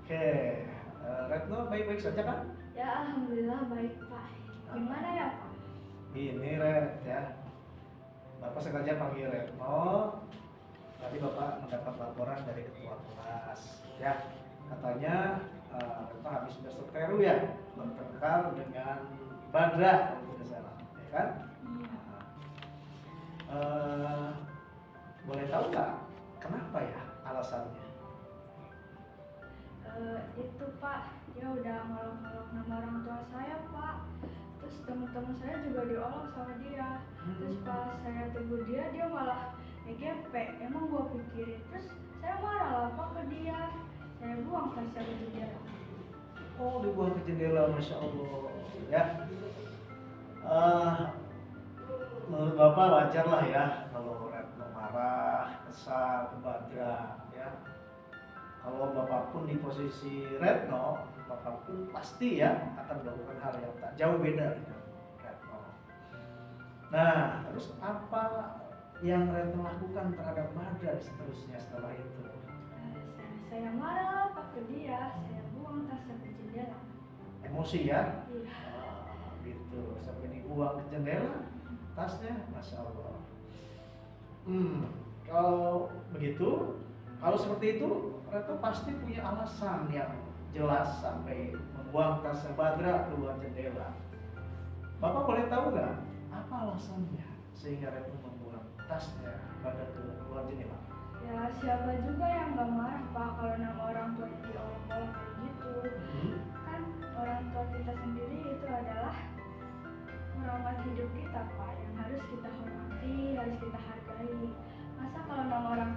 Oke, Retno baik-baik saja kan? Ya, alhamdulillah baik Pak. Gimana ya Pak? Ini Ret ya, Bapak sengaja panggil Retno. Tadi Bapak mendapat laporan dari ketua kelas ya. Katanya Retno habis berseteru ya, bertengkar dengan Badra kalau tidak salah, ya kan? Iya. Eh, Boleh tahu nggak kenapa ya alasannya? Itu Pak, dia udah ngolok-ngolok nama orang tua saya Pak. Terus teman-teman saya juga diolok sama dia. Terus pas saya tegur dia, dia malah EGP. Emang gua pikirin. Terus saya marah lah Pak ke dia. Saya buang tasnya ke jendela. Oh, dibuang ke jendela, masya Allah ya. Eh, Menurut Bapak wajar lah ya kalau Retno marah, kesal, kebadra ya. Kalau Bapak pun di posisi Retno, Bapak pun pasti ya akan melakukan hal yang tak jauh beda dengan Retno. Nah, terus apa yang Retno lakukan terhadap Badra seterusnya setelah itu? Saya marah Pak ke dia. Saya buang tasnya ke jendela. Emosi ya? Iya. Gitu, sampai dibuang ke jendela tasnya, masya Allah. Kalau begitu, kalau seperti itu, Retno pasti punya alasan yang jelas sampai membuang tasnya Badra keluar jendela. Bapak boleh tahu nggak apa alasannya sehingga Retno membuang tasnya Badra keluar jendela? Ya siapa juga yang gak marah Pak kalau nama orang tua diolok-olok kayak gitu. Kan orang tua kita sendiri itu adalah merawat hidup kita Pak, yang harus kita hormati, harus kita hargai. Masa kalau nama orang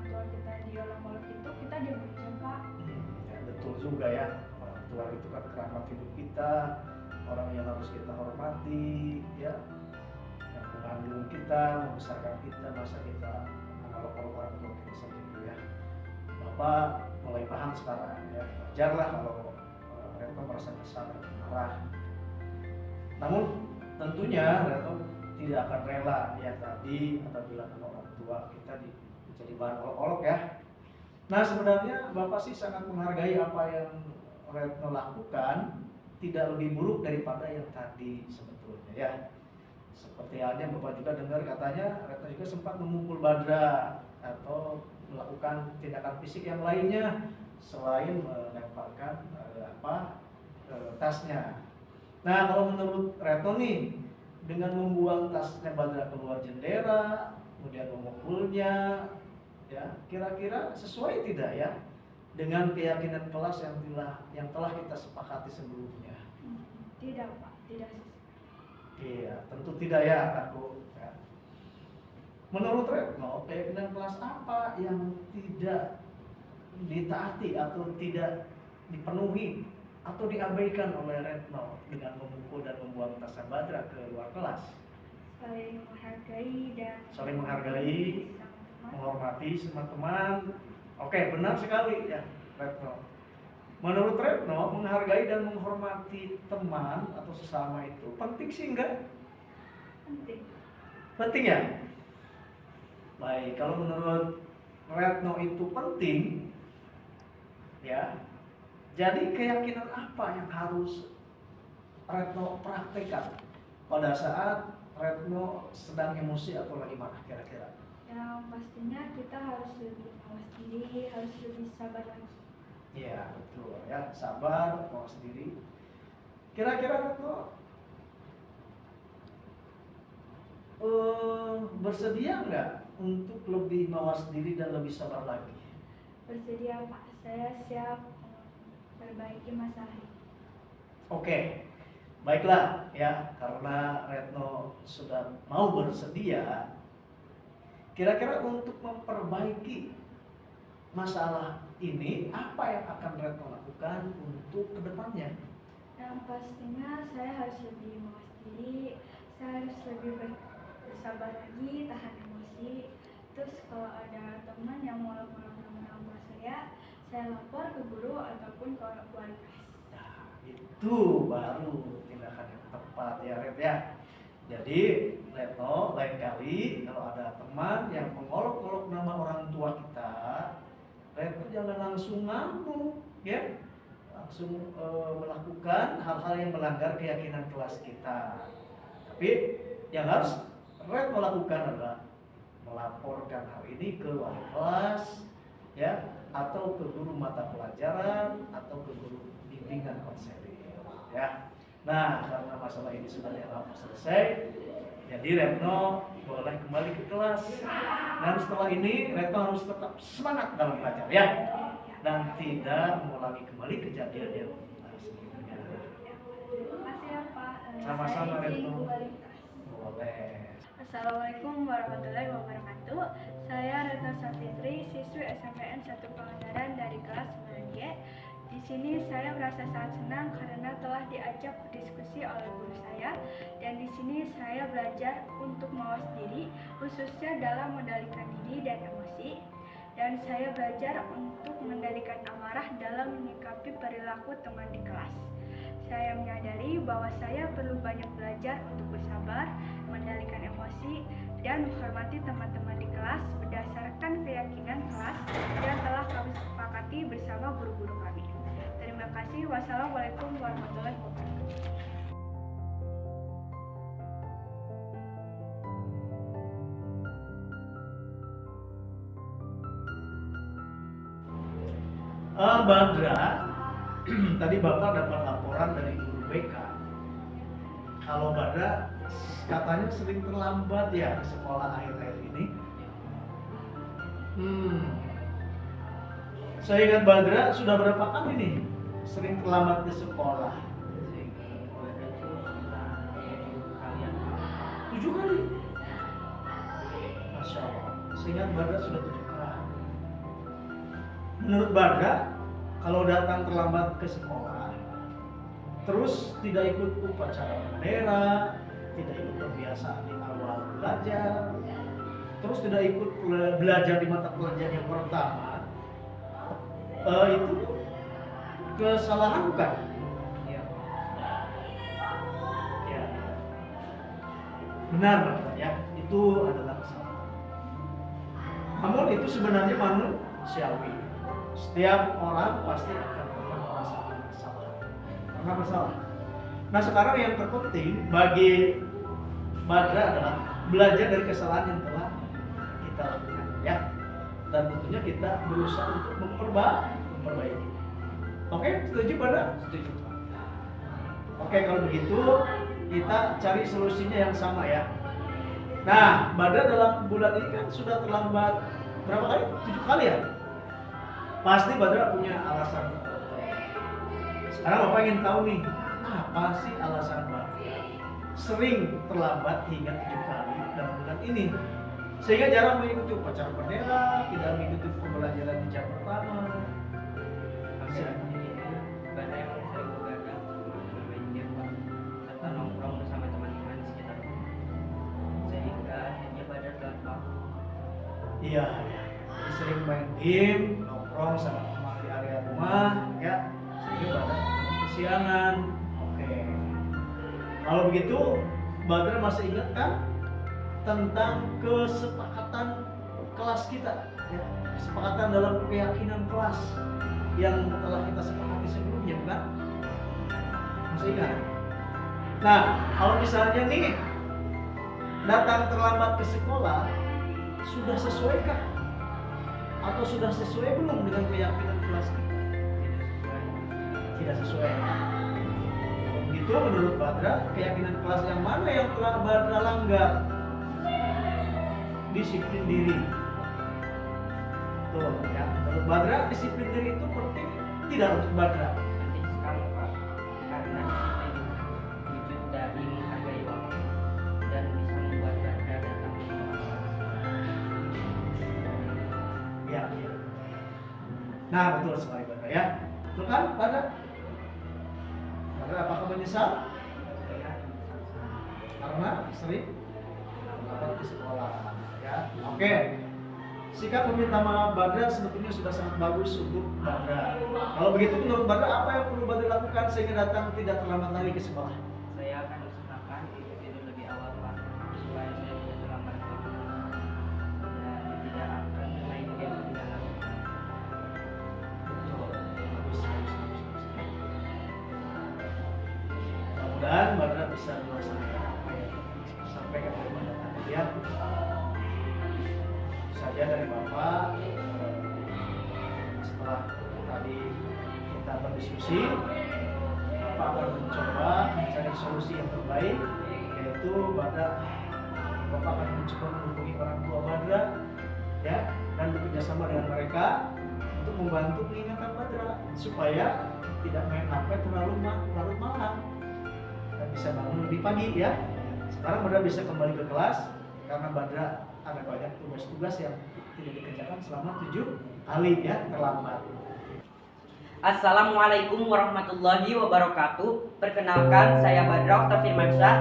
tua kita diolok-olok itu kita diam aja Pak? Ya, betul juga ya, orang tua itu kan keramat hidup kita, orang yang harus kita hormati ya, yang mengandung kita, membesarkan kita, masa kita mengolok-olok orang tua kita sendiri ya. Bapak mulai paham sekarang ya, wajarlah kalau Retno merasa kesal dan marah. Namun tentunya Retno tidak akan rela ya tadi apabila nama orang tua kita jadi bahan olok-olok ya. Nah, sebenarnya Bapak sih sangat menghargai apa yang Retno lakukan, tidak lebih buruk daripada yang tadi sebetulnya ya. Seperti halnya Bapak juga dengar katanya Retno juga sempat memukul Badra atau melakukan tindakan fisik yang lainnya selain melemparkan tasnya. Nah, kalau menurut Retno nih, dengan membuang tasnya Badra keluar jendela, kemudian memukulnya, ya kira-kira sesuai tidak ya dengan keyakinan kelas yang telah kita sepakati sebelumnya? Tidak Pak, tidak sesuai. Iya, tentu tidak ya aku. Ya. Menurut Retno, keyakinan kelas apa yang tidak ditaati atau tidak dipenuhi atau diabaikan oleh Retno dengan memukul dan membuang tasnya Badra ke luar kelas? Saling menghargai dan Saling menghargai, menghormati sama teman. Oke, benar sekali ya Retno. Menurut Retno, menghargai dan menghormati teman atau sesama itu penting sih enggak? penting. Penting ya? Baik, kalau menurut Retno itu penting ya. Jadi keyakinan apa yang harus Retno praktekkan pada saat Retno sedang emosi atau lagi marah kira-kira? Yang pastinya kita harus lebih mawas diri, harus lebih sabar lagi. Iya, betul ya, sabar, mawas diri. Kira-kira Retno bersedia nggak untuk lebih mawas diri dan lebih sabar lagi? Bersedia Pak, saya siap perbaiki masalah ini. Oke, baiklah ya, karena Retno sudah mau bersedia. Kira-kira untuk memperbaiki masalah ini, apa yang akan Retno lakukan untuk kedepannya? Yang pastinya saya harus lebih mawas diri, saya harus lebih bersabar lagi, tahan emosi. Terus kalau ada teman yang ngolok-ngolok nama saya lapor ke guru ataupun ke wali kelas. Nah, itu baru tindakan yang tepat ya Ret ya. Jadi Retno lain kali kalau ada teman yang mengolok-olok nama orang tua kita, Retno jangan langsung ngamuk, ya, langsung melakukan hal-hal yang melanggar keyakinan kelas kita. Tapi yang harus Red melakukan adalah melaporkan hal ini ke wali kelas, ya, atau ke guru mata pelajaran atau ke guru bimbingan konseling, ya. Nah, karena masalah ini sudah dianggap selesai, jadi Retno boleh kembali ke kelas. Dan setelah ini Retno harus tetap semangat dalam belajar, ya, dan tidak mengulangi kembali kejadian yang sebelumnya. Terima kasih ya Pak. Sama-sama, Saya izin Retno. kembali ke kelas. Boleh. Assalamualaikum warahmatullahi wabarakatuh. Saya Retno Safitri, siswi SMPN 1 Pangandaran dari kelas 9G. Di sini saya merasa sangat senang karena telah diajak berdiskusi oleh guru saya, dan di sini saya belajar untuk mawas diri, khususnya dalam mengendalikan diri dan emosi. Dan saya belajar untuk mengendalikan amarah dalam menyikapi perilaku teman di kelas. Saya menyadari bahwa saya perlu banyak belajar untuk bersabar, mengendalikan emosi, dan menghormati teman-teman di kelas berdasarkan keyakinan kelas yang telah kami sepakati bersama guru-guru kami. Terima kasih. Wassalamualaikum warahmatullahi wabarakatuh. Badra, tadi Bapak dapat laporan dari guru BK. Kalau Badra katanya sering terlambat ya di sekolah akhir-akhir ini. Saya ingat Badra sudah berapa kali nih sering terlambat ke sekolah? 7 kali. Masya Allah. Saya ingat Badra sudah 7 kali. Menurut Badra, kalau datang terlambat ke sekolah, terus tidak ikut upacara bendera, tidak ikut kebiasaan di awal belajar, terus tidak ikut belajar di mata pelajaran yang pertama, itu kesalahan bukan? Ya. Benar Bapak ya, itu adalah kesalahan. Namun itu sebenarnya manusiawi. Setiap orang pasti akan pernah merasakan kesalahan. Pernah bersalah. Nah sekarang yang terpenting bagi Badra adalah belajar dari kesalahan yang telah kita lakukan, ya. Dan tentunya kita berusaha untuk memperbaiki. Oke, setuju Badra? Setuju. Oke, kalau begitu kita cari solusinya yang sama ya. Nah, Badra dalam bulan ini kan sudah terlambat berapa kali? 7 kali ya? Pasti Badra punya alasan. Sekarang Bapak ingin tahu nih, apa sih alasan Badra sering terlambat hingga 7 kali dalam bulan ini? Sehingga jarang mengikuti upacara bendera, tidak mengikuti pembelajaran di jam pertama. Badra yang sering begadang bermain game serta nongkrong bersama teman-teman di sekitar rumah, sehingga akhirnya Badra gampang. Iya, jadi sering main game, nongkrong sama teman di area rumah, ya, sehingga Badra kesiangan. Oke. Kalau begitu, Badra masih ingat kan tentang kesepakatan kelas kita, ya, kesepakatan dalam keyakinan kelas yang telah kita sepakati sebelumnya, bukan? Masih ingat? Nah, kalau misalnya nih datang terlambat ke sekolah, sudah sesuaikah? Atau sudah sesuai belum dengan keyakinan kelas kita? Tidak sesuai. Kalau begitu menurut Badra, keyakinan kelas yang mana yang telah Badra langgar? Disiplin diri. Tuh, ya. Menurut Badra, disiplin diri itu penting tidak untuk Badra? Penting sekali Pak, karena disiplin wujud dari menghargai waktu dan bisa membuat Badra datang ke sekolah. Ya, ya. Nah, betul sekali Badra ya. Betul kan Badra? Badra apakah menyesal? Karena sering terlambat di sekolah. Ya, oke. Sikap meminta maaf Badra sebetulnya sudah sangat bagus untuk Badra. Kalau begitu menurut Badra apa yang perlu Badra lakukan sehingga datang tidak terlambat lagi ke sekolah? Saya akan usahakan tidur lebih awal Pak, supaya saya tidak terlambat waktu dan tidak akan main game di dalam. mudah-mudahan Badra bisa melaksanakan apa yang disampaikan oleh Badra tadi ya. Saja dari Bapak, setelah tadi kita berdiskusi, Bapak akan mencoba mencari solusi yang terbaik, yaitu Bapak akan mencoba menghubungi orang tua Badra ya, dan bekerja sama dengan mereka untuk membantu mengingatkan Badra supaya tidak main HP terlalu larut malam dan bisa bangun lebih pagi ya. Sekarang Badra bisa kembali ke kelas karena Badra ada banyak tugas-tugas yang tidak dikerjakan selama 7 kali ya terlambat. Assalamualaikum warahmatullahi wabarakatuh. Perkenalkan, saya Badra Okta Firmansyah,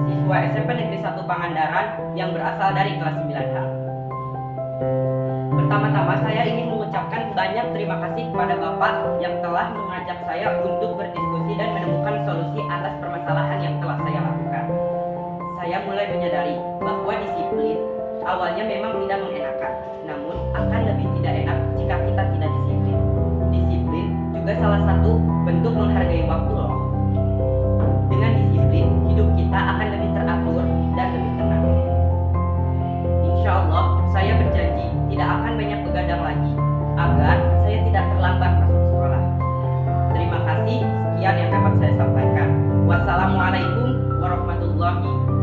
siswa SMP Negeri 1 Pangandaran yang berasal dari kelas 9H. Pertama-tama saya ingin mengucapkan banyak terima kasih kepada Bapak yang telah mengajak saya untuk berdiskusi dan menemukan solusi atas permasalahan yang telah saya lakukan. Saya mulai menyadari bahwa disiplin awalnya memang tidak mengenakan, namun akan lebih tidak enak jika kita tidak disiplin. Disiplin juga salah satu bentuk menghargai waktu loh. Dengan disiplin, hidup kita akan lebih teratur dan lebih tenang. Insya Allah, saya berjanji tidak akan banyak begadang lagi agar saya tidak terlambat masuk sekolah. Terima kasih, sekian yang dapat saya sampaikan. Wassalamualaikum warahmatullahi wabarakatuh.